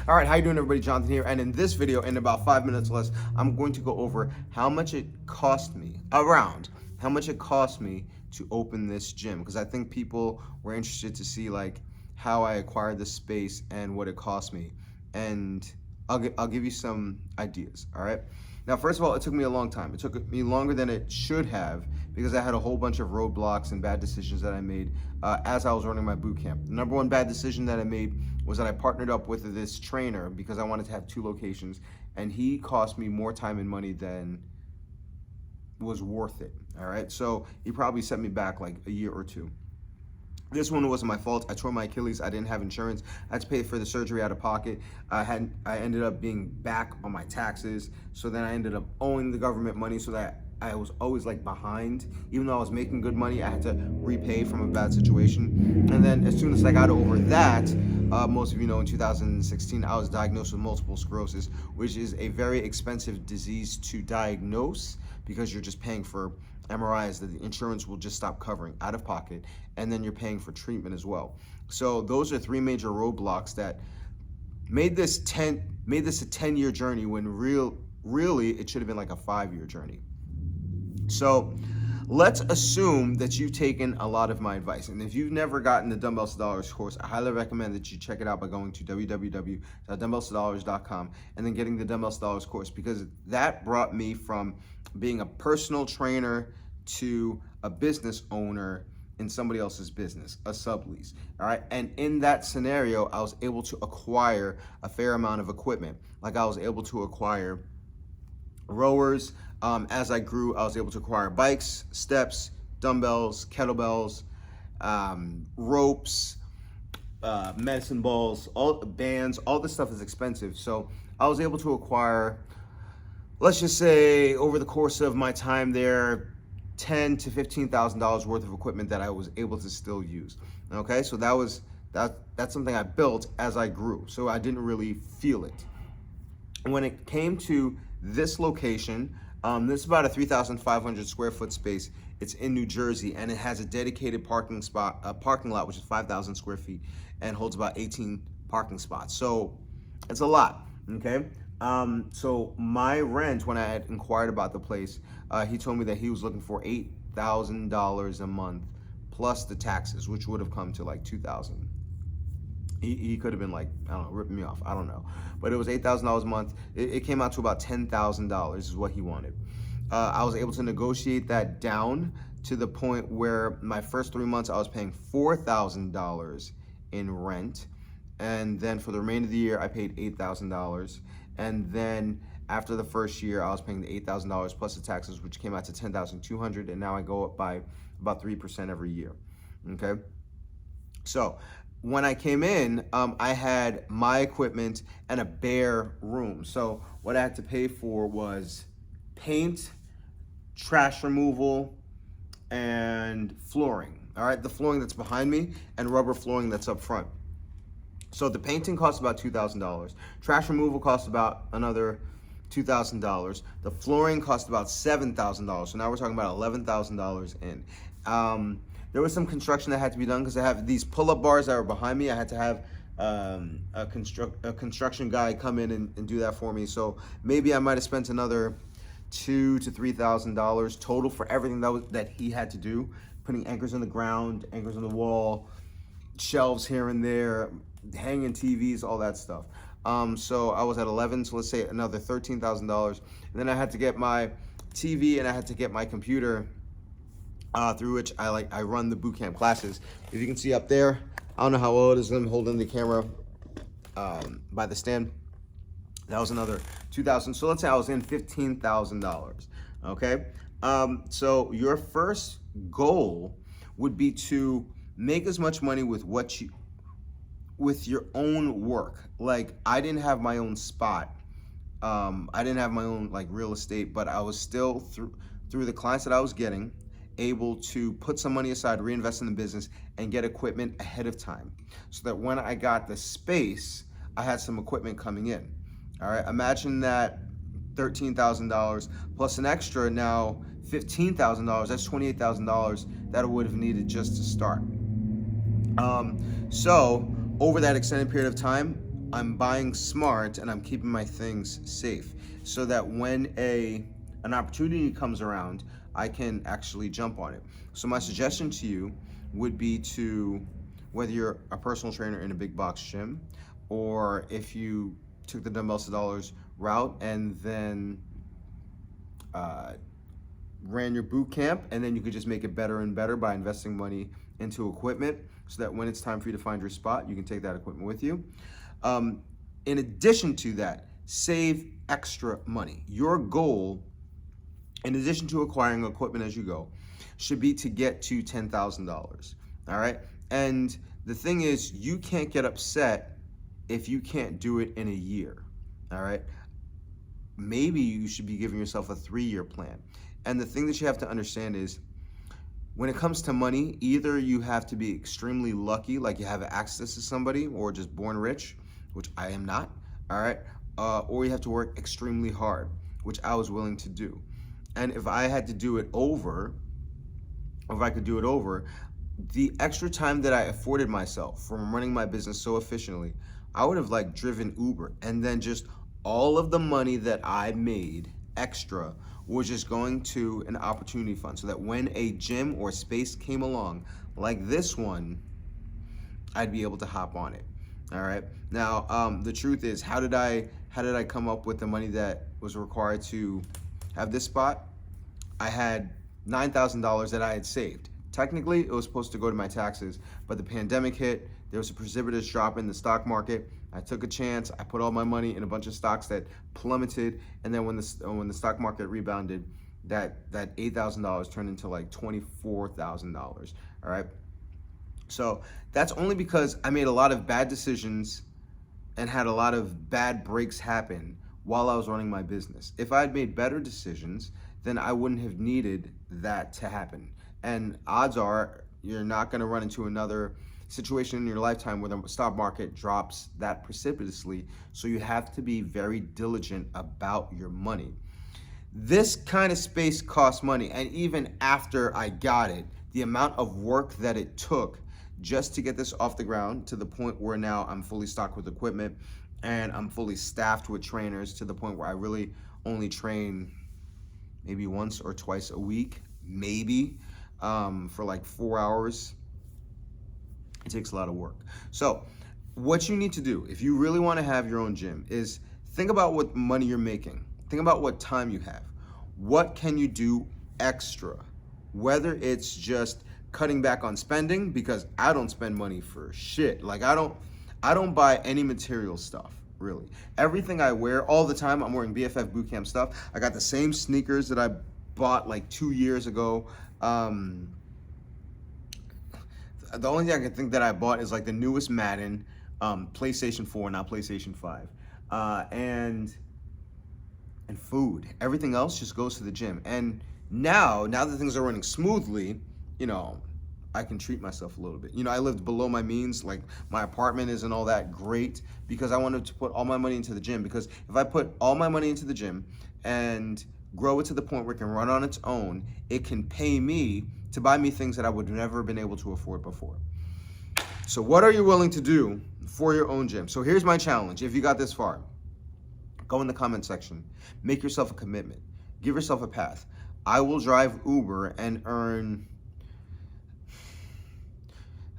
All right, how you doing, everybody? Jonathan here, and in this video, in about 5 minutes less, I'm going to go over how much it cost me, how much it cost me to open this gym, because I think people were interested to see like how I acquired this space and what it cost me, and I'll give you some ideas. All right. Now, first of all, it took me a long time. It took me longer than it should have because I had a whole bunch of roadblocks and bad decisions that I made as I was running my boot camp. The number one bad decision that I made was that I partnered up with this trainer because I wanted to have 2 locations, and he cost me more time and money than was worth it. All right. So he probably set me back like a year or 2. This one wasn't my fault. I tore my Achilles. I didn't have insurance. I had to pay for the surgery out of pocket. I ended up being back on my taxes. So then I ended up owing the government money, so that I was always like behind. Even though I was making good money, I had to repay from a bad situation. And then as soon as I got over that, most of you know, in 2016, I was diagnosed with multiple sclerosis, which is a very expensive disease to diagnose because you're just paying for MRIs that the insurance will just stop covering out of pocket, and then you're paying for treatment as well. So those are 3 major roadblocks that made this a 10-year journey when really it should have been like a 5-year journey. So let's assume that you've taken a lot of my advice, and if you've never gotten the Dumbbells to Dollars course, I highly recommend that you check it out by going to www.dumbbellstodollars.com and then getting the Dumbbells to Dollars course, because that brought me from being a personal trainer to a business owner in somebody else's business, a sublease. All right. And in that scenario, I was able to acquire a fair amount of equipment. Like I was able to acquire rowers. As I grew, I was able to acquire bikes, steps, dumbbells, kettlebells, ropes, medicine balls, all bands. All this stuff is expensive. So I was able to acquire, let's just say, over the course of my time there, $10,000 to $15,000 worth of equipment that I was able to still use. Okay, so that's something I built as I grew, so I didn't really feel it. When it came to this location, this is about a 3,500 square foot space. It's in New Jersey, and it has a dedicated parking lot, which is 5,000 square feet, and holds about 18 parking spots. So it's a lot. Okay. So my rent, when I had inquired about the place, he told me that he was looking for $8,000 a month plus the taxes, which would have come to like $2,000. He could have been like, I don't know, ripping me off. I don't know. But it was $8,000 a month. It came out to about $10,000 is what he wanted. I was able to negotiate that down to the point where my first 3 months I was paying $4,000 in rent. And then for the remainder of the year, I paid $8,000. And then after the first year, I was paying the $8,000 plus the taxes, which came out to $10,200. And now I go up by about 3% every year. Okay. So when I came in, I had my equipment and a bare room. So what I had to pay for was paint, trash removal, and flooring. All right. The flooring that's behind me and rubber flooring that's up front. So the painting costs about $2,000. Trash removal costs about another $2,000. The flooring cost about $7,000. So now we're talking about $11,000 in. There was some construction that had to be done because I have these pull-up bars that were behind me. I had to have a construction guy come in and do that for me. So maybe I might have spent another $2,000 to $3,000 total for everything that he had to do, putting anchors in the ground, anchors on the wall, shelves here and there, hanging TVs, all that stuff. So I was at 11, so let's say another $13,000. And then I had to get my TV and I had to get my computer through which I run the boot camp classes. If you can see up there, I don't know how well it is. I'm holding the camera by the stand. That was another $2,000. So let's say I was in $15,000. Okay. So your first goal would be to make as much money with your own work. Like I didn't have my own spot. I didn't have my own like real estate, but I was still through the clients that I was getting, able to put some money aside, reinvest in the business, and get equipment ahead of time, so that when I got the space, I had some equipment coming in. All right, imagine that $13,000 plus an extra now $15,000. That's $28,000 that I would have needed just to start. So over that extended period of time, I'm buying smart and I'm keeping my things safe so that when an opportunity comes around, I can actually jump on it. So my suggestion to you would be to, whether you're a personal trainer in a big box gym, or if you took the dumbbells to dollars route and then ran your boot camp, and then you could just make it better and better by investing money into equipment so that when it's time for you to find your spot, you can take that equipment with you. In addition to that, save extra money. Your goal, in addition to acquiring equipment as you go, should be to get to $10,000. All right. And the thing is, you can't get upset if you can't do it in a year. All right. Maybe you should be giving yourself a 3-year plan. And the thing that you have to understand is, when it comes to money, either you have to be extremely lucky, like you have access to somebody, or just born rich, which I am not, all right? Or you have to work extremely hard, which I was willing to do. And if I had to do it over, or if I could do it over, the extra time that I afforded myself from running my business so efficiently, I would have like driven Uber, and then just all of the money that I made extra was just going to an opportunity fund, so that when a gym or space came along like this one, I'd be able to hop on it. All right. Now, the truth is, how did I come up with the money that was required to have this spot? I had $9,000 that I had saved. Technically, it was supposed to go to my taxes, but the pandemic hit. There was a precipitous drop in the stock market. I took a chance. I put all my money in a bunch of stocks that plummeted, and then when the stock market rebounded, that $8,000 turned into like $24,000. All right. So that's only because I made a lot of bad decisions and had a lot of bad breaks happen while I was running my business. If I had made better decisions, then I wouldn't have needed that to happen. And odds are you're not going to run into another situation in your lifetime where the stock market drops that precipitously. So you have to be very diligent about your money. This kind of space costs money. And even after I got it, the amount of work that it took just to get this off the ground to the point where now I'm fully stocked with equipment and I'm fully staffed with trainers, to the point where I really only train maybe once or twice a week, maybe, for like 4 hours. It takes a lot of work. So what you need to do, if you really want to have your own gym, is think about what money you're making. Think about what time you have. What can you do extra? Whether it's just cutting back on spending, because I don't spend money for shit. Like I don't buy any material stuff, really. Everything I wear all the time, I'm wearing BFF Bootcamp stuff. I got the same sneakers that I bought like 2 years ago. The only thing I can think that I bought is like the newest Madden, PlayStation 4, not PlayStation 5, and food. Everything else just goes to the gym. And now that things are running smoothly, I can treat myself a little bit. I lived below my means. Like, my apartment isn't all that great because I wanted to put all my money into the gym. Because if I put all my money into the gym and grow it to the point where it can run on its own, it can pay me to buy me things that I would never have been able to afford before. So what are you willing to do for your own gym? So here's my challenge. If you got this far, go in the comment section. Make yourself a commitment. Give yourself a path. I will drive Uber and earn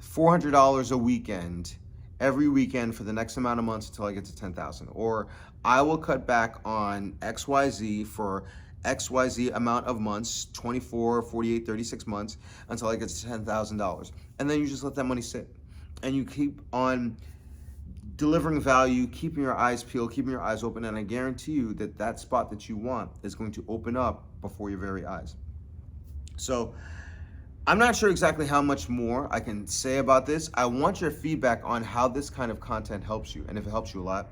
$400 a weekend, every weekend for the next amount of months until I get to 10,000. Or I will cut back on XYZ for XYZ amount of months, 24, 48, 36 months, until I get to $10,000. And then you just let that money sit. And you keep on delivering value, keeping your eyes peeled, keeping your eyes open, and I guarantee you that that spot that you want is going to open up before your very eyes. So I'm not sure exactly how much more I can say about this. I want your feedback on how this kind of content helps you. And if it helps you a lot,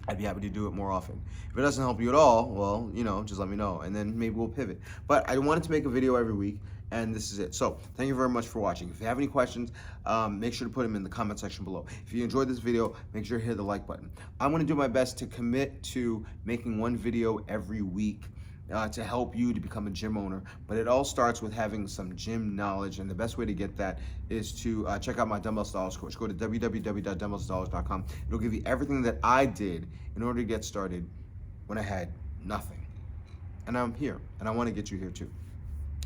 I'd be happy to do it more often. If it doesn't help you at all, well, just let me know, and then maybe we'll pivot. But I wanted to make a video every week, and this is it. So thank you very much for watching. If you have any questions, make sure to put them in the comment section below. If you enjoyed this video, make sure to hit the like button. I'm gonna do my best to commit to making one video every week to help you to become a gym owner. But it all starts with having some gym knowledge, and the best way to get that is to check out my Dumbbells Dollars course. Go to www.dumbbellsdollars.com. It'll give you everything that I did in order to get started when I had nothing. And I'm here, and I want to get you here too.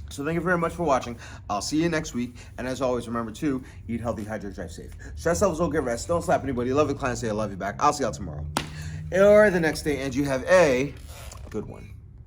So thank you very much for watching. I'll see you next week. And as always, remember to eat healthy, hydrate, drive safe. Stress levels don't get rest. Don't slap anybody. Love your clients. Say I love you back. I'll see y'all tomorrow or the next day, and you have a good one.